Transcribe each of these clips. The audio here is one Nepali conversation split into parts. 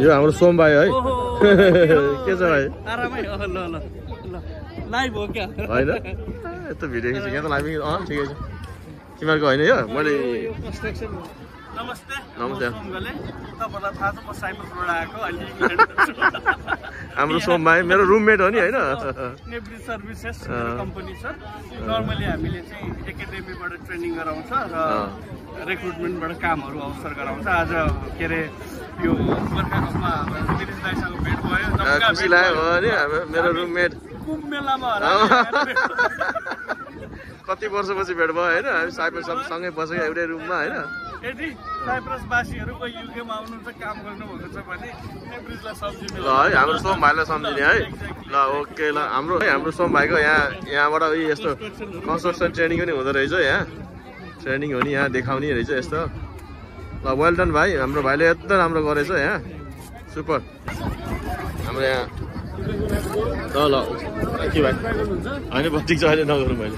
यो हाम्रो सोम भाइ है के छ भाइ आरामै ल ल ल लाइभ हो क्या हैन यस्तो भिडियो खिच्छ यहाँ त लाइभ ठिकै छ तिमीहरूको होइन यो मैले नमस्ते नमस्ते तपाईलाई थाहा छ म साइप्रसबाट आएको अहिले हाम्रो सोम भाइ मेरो रुममेट हो नि हैन नेब्री सर्भिसेस कम्पनी छ नर्मली हामीले चाहिँ एकाडेमीबाट ट्रेनिङ गराउँछ र रिक्रुटमेन्टबाट कामहरू अवसर गराउँछ आज के अरे यो गोर्खाकपमा दिनेश दाइसँग भेट भयो खुसी लाग्यो नि मेरो रुममेट कुम्भ मेलामा कति वर्षपछि भेट भयो हैन हामी साइप्रस सँगै बसेको एउटै रुममा हैन यदि साइप्रसवासीहरू कोही युकेमा आउनुहुन्छ काम गर्नुभएको छ भने नेब्रिजलाई सम्झिनु ल है हाम्रो सोम भाइलाई सम्झिने है ल ओके ल हाम्रो सोम भाइको यहाँबाट यस्तो कन्स्ट्रक्सन ट्रेनिङ पनि हुँदो रहेछ यहाँ ट्रेनिङ हो नि यहाँ देखाउने रहेछ यस्तो ल वेल डन भाइ हाम्रो भाइले एकदम राम्रो गरेछ यहाँ सुपर हाम्रो यहाँ ल के भाइ होइन ठिक छ अहिले नगरौँ मैले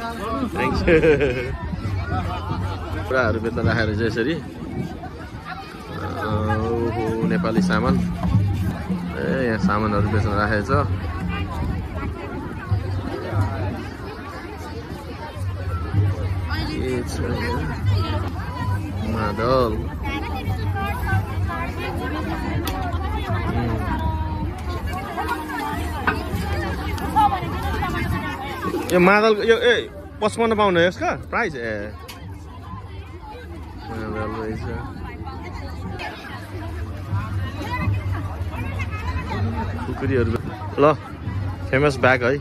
थ्याङ्क यू पुराहरू बेच्न राखेर चाहिँ यसरी नेपाली सामान यहाँ सामानहरू बेच्न राखेको छ मादल यो मादल यो 55 पाउनु यसको प्राइस कुकुरीहरू ल फेमस ब्याग है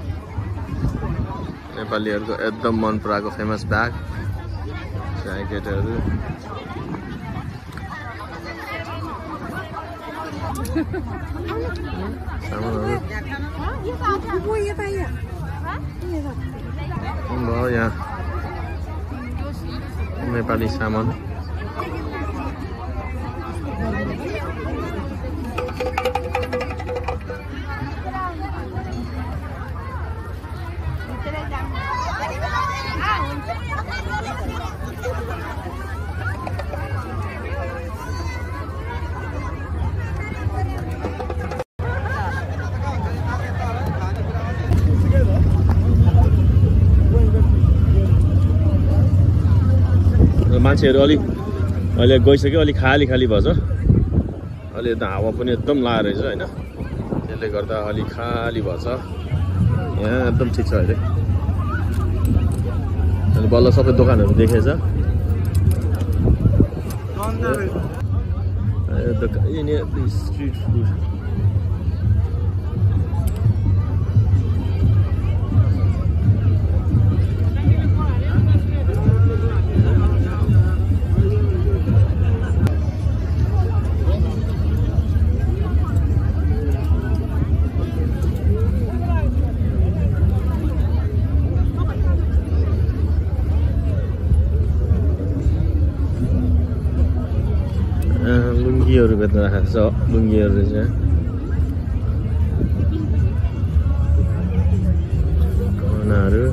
नेपालीहरूको एकदम मन पराएको फेमस ब्याग ज्याकेटहरू सामानहरू भयो यहाँ नेपाली सामान मान्छेहरू अलिक अहिले गइसक्यो अलिक खाली खाली भएछ अहिले त हावा पनि एकदम लागेको रहेछ होइन त्यसले गर्दा अलिक खाली भएछ यहाँ एकदम ठिक छ अहिले अनि बल्ल सबै दोकानहरू देखेछ स्ट्रिट फुड लुङ्गीहरू बेच्न राखेको छ लुङ्गीहरू चाहिँ गहनाहरू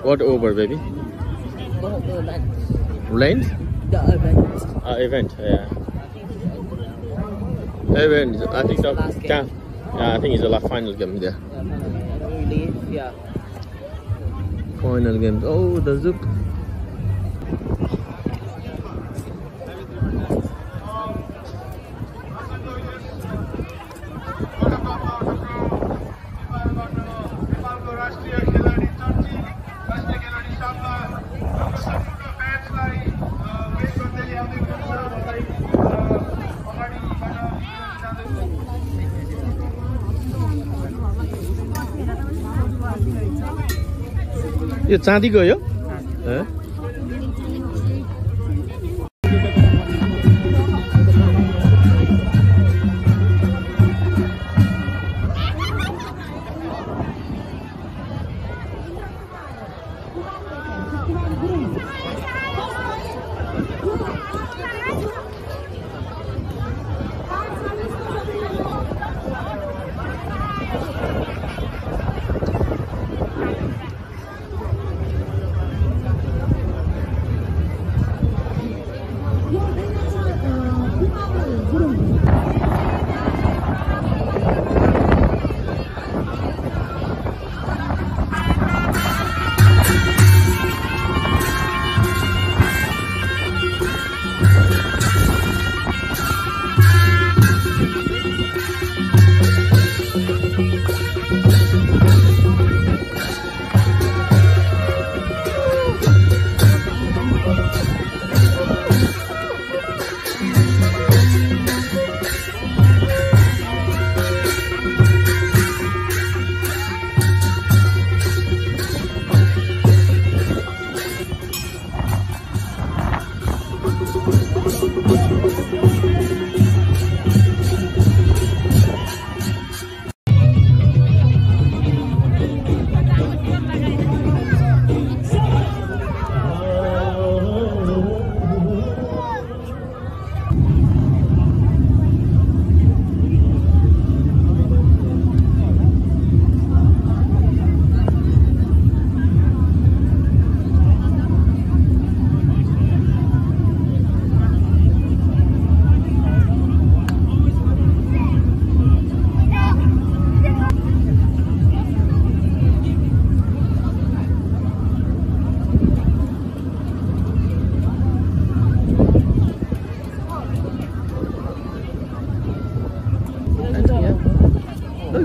What over, baby? Land? The event. Event, yeah. Event, I think the last game. Yeah, I think it's the last final game there. Yeah. Final game. Oh, the Zook. यो चाँदीको हो यो?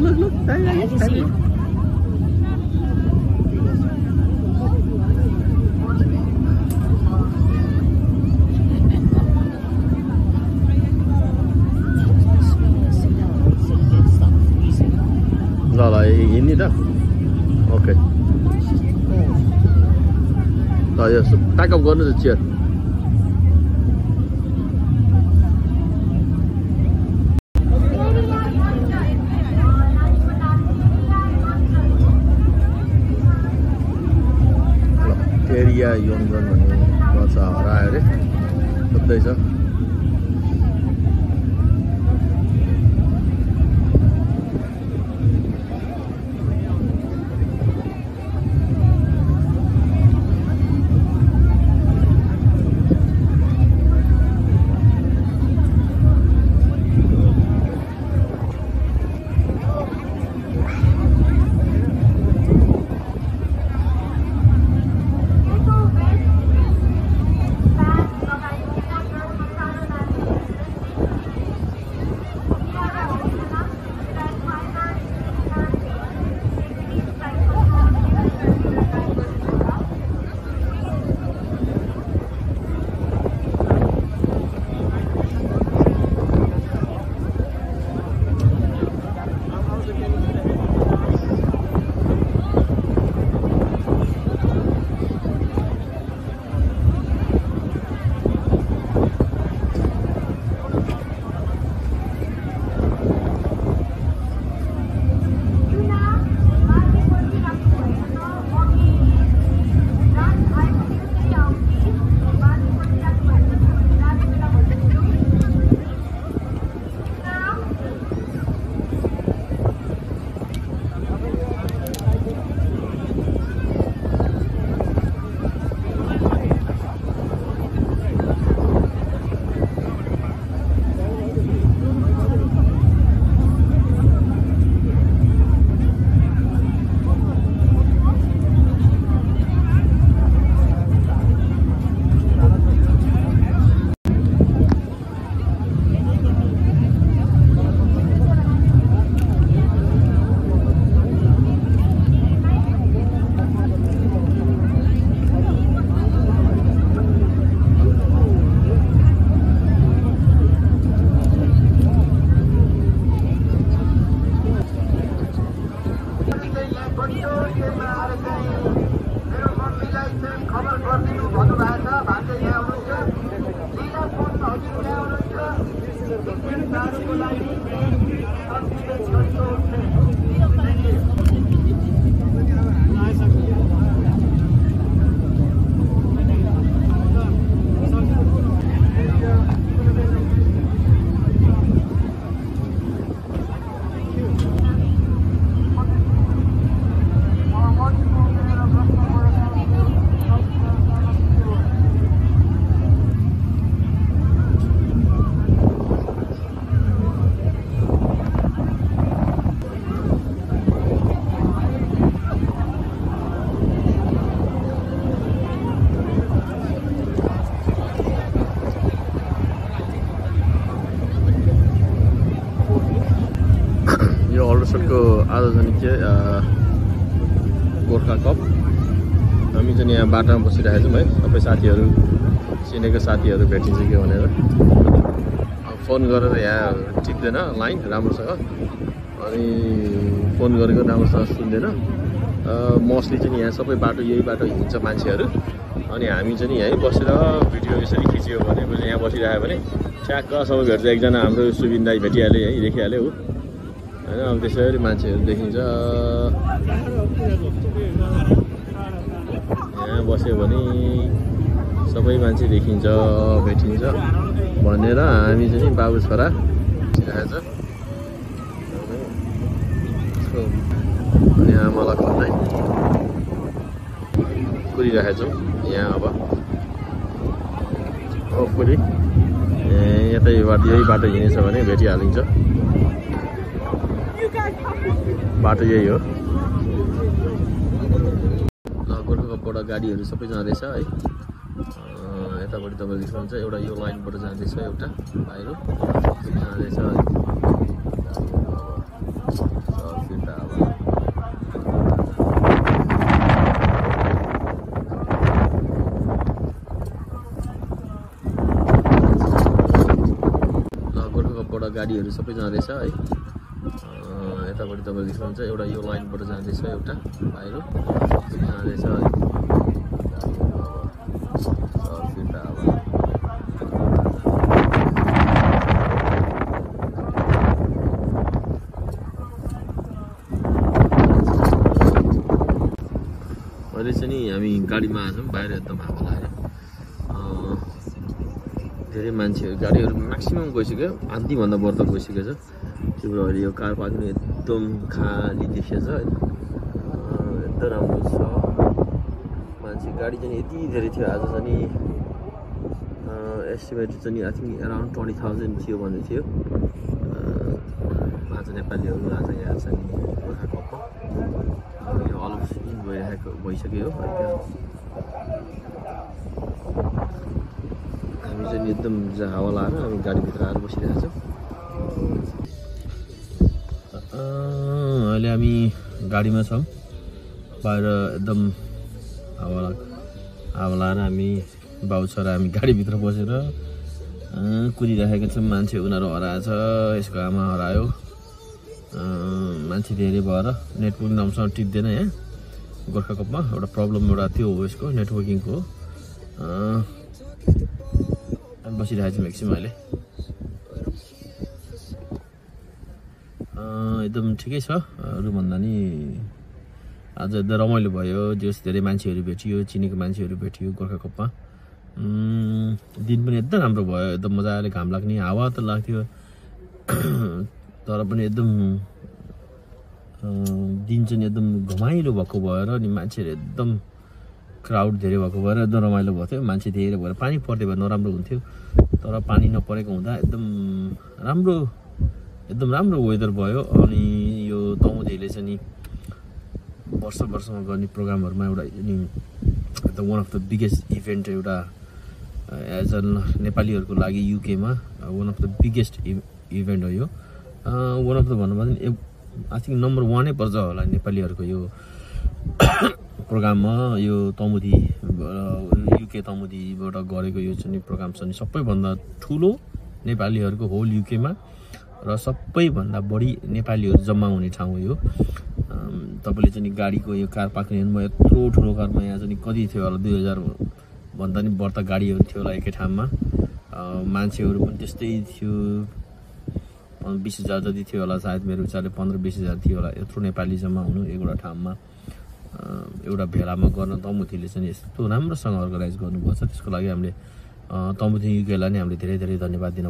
Look. There. ल हिँड्ने त ओके ल यो प्याकअप गर्नु त चेयर एरिया योनजन भन्ने बच्चा हरायो अरे खोज्दैछ भनेको आज चाहिँ के गोर्खा कप हामी चाहिँ यहाँ बाटोमा बसिरहेको छौँ है सबै साथीहरू चिनेको साथीहरू भेटिन्छ कि भनेर फोन गरेर यहाँ टिप्दैन लाइन राम्रोसँग अनि फोन गरेको राम्रोसँग सुन्दैन मोस्टली चाहिँ यहाँ सबै बाटो यही बाटो हिँड्छ मान्छेहरू अनि हामी चाहिँ यहीँ बसेर भिडियो यसरी खिच्यो भने यहाँ बसिरह्यो भने ट्याक्क सबै भेट्छ एकजना हाम्रो सुबिन दाइ भेटिहाल्यो यहीँ देखिहाल्यो हो होइन अब त्यसरी मान्छेहरू देखिन्छ यहाँ बस्यो भने सबै मान्छे देखिन्छ भेटिन्छ भनेर हामी चाहिँ बाबु छोरा बसिरहेछ अनि आमालाई खोज्दै कुरिरहेको छौँ यहाँ अब होपफुली यतै यही बाटो हिँडेछ भने भेटिहालिन्छ बाटो यही हो गोर्खाकपबाट गाडीहरू सबै जाँदैछ है यतापट्टि तपाईँले देख्नुहुन्छ एउटा यो लाइनबाट जाँदैछ एउटा बाहिर जाँदैछ गोर्खाकपबाट गाडीहरू सबै जाँदैछ है यतापट्टि तपाईँले देख्नुहुन्छ एउटा यो लाइनबाट जाँदैछ एउटा बाहिर जाँदैछ अहिले चाहिँ नि हामी गाडीमा आछौँ बाहिर एकदम हावा लागेर धेरै मान्छेहरू गाडीहरू म्याक्सिमम् गइसक्यो आधीभन्दा बढ्ता गइसकेको छ तिम्रो अहिले यो कार पार्किङ एकदम खाली देखिएछ एकदम राम्रो छ मान्छे गाडी चाहिँ यति धेरै थियो आज चाहिँ एस्टिमेट चाहिँ आई थिङ्क अराउन्ड 20,000 थियो भन्दै थियो आज नेपालीहरू आज यहाँ चाहिँ गोर्खाकपमा यो अलग भइसक्यो हामी चाहिँ एकदम हावा लगाएर हामी गाडीभित्र आएर बसिरहेको छौँ अहिले हामी गाडीमा छौँ बाहिर एकदम हावा लगाएर हामी बाउ छोरा हामी गाडीभित्र बसेर कुदिराखेका छौँ मान्छे उनीहरू हराएछ यसको आमा हरायो मान्छे धेरै भएर नेटवर्किङ राम्रोसँग टिप्दैन यहाँ गोर्खाकपमा एउटा प्रब्लम एउटा त्यो हो यसको नेटवर्किङको बसिरहेको छौँ एकछिन अहिले एकदम ठिकै छ अरू भन्दा नि आज एकदम रमाइलो भयो जस धेरै मान्छेहरू भेटियो चिनेको मान्छेहरू भेटियो गोर्खाकपमा दिन पनि एकदम राम्रो भयो एकदम मजाले घाम लाग्ने हावा त लाग्थ्यो तर पनि एकदम दिन चाहिँ एकदम घमाइलो भएको भएर अनि मान्छेहरू एकदम क्राउड धेरै भएको भएर एकदम रमाइलो भएको थियो मान्छे धेरै भएर पानी पर्दै भए नराम्रो हुन्थ्यो तर पानी नपरेको हुँदा एकदम राम्रो वेदर भयो अनि यो तमुदेले चाहिँ नि वर्षमा गर्ने प्रोग्रामहरूमा एउटा एकदम one of the biggest event एउटा एज अ नेपालीहरूको लागि युकेमा one of the biggest event हो यो वान अफ द भन्नु पर्दा आई थिङ्क नम्बर 1 नै पर्छ होला नेपालीहरूको यो प्रोग्राममा यो तमुदी युके तमुदीबाट गरेको यो चाहिँ प्रोग्राम छ नि सबैभन्दा ठुलो नेपालीहरूको होल युकेमा र सबैभन्दा बढी नेपालीहरू जम्मा हुने ठाउँ हो यो तपाईँले चाहिँ गाडीको यो कार पार्किङ हेर्नु यत्रो ठुलो कारमा यहाँ चाहिँ कति थियो होला 2000 भन्दा नि बढ्ता गाडीहरू थियो होला एकै ठाउँमा मान्छेहरू पनि त्यस्तै थियो 20,000 जति थियो होला सायद मेरो विचारले 15-20,000 थियो होला यत्रो नेपाली जम्मा हुनु एउटा ठाउँमा एउटा भेलामा गर्न तमुदीले चाहिँ यस्तो राम्रोसँग अर्गनाइज गर्नुभएको छ त्यसको लागि हामीले तमुदी युकेलाई नै हामीले धेरै धेरै धन्यवाद दिन